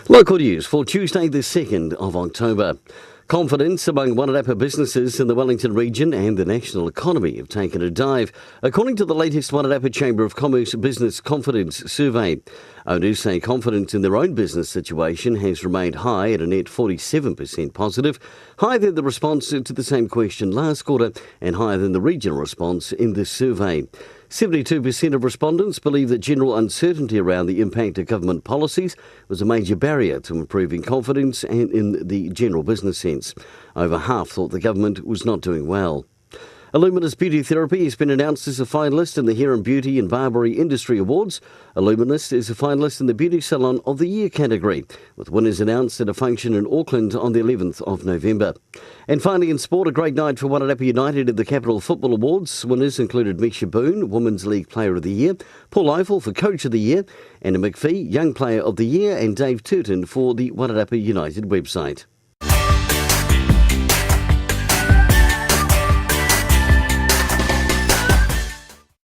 Local news for Tuesday the 2nd of October. Confidence among Wairarapa businesses in the Wellington region and the national economy have taken a dive, according to the latest Wairarapa Chamber of Commerce Business Confidence Survey. Owners say confidence in their own business situation has remained high at a net 47% positive, higher than the response to the same question last quarter and higher than the regional response in this survey. 72% of respondents believe that general uncertainty around the impact of government policies was a major barrier to improving confidence and in the general business sense. Over half thought the government was not doing well. Illuminous Beauty Therapy has been announced as a finalist in the Hair and Beauty and Barbery Industry Awards. Illuminous is a finalist in the Beauty Salon of the Year category, with winners announced at a function in Auckland on the 11th of November. And finally in sport, a great night for Wairarapa United at the Capital Football Awards. Winners included Misha Boone, Women's League Player of the Year, Paul Eiffel for Coach of the Year, Anna McPhee, Young Player of the Year, and Dave Turton for the Wairarapa United website.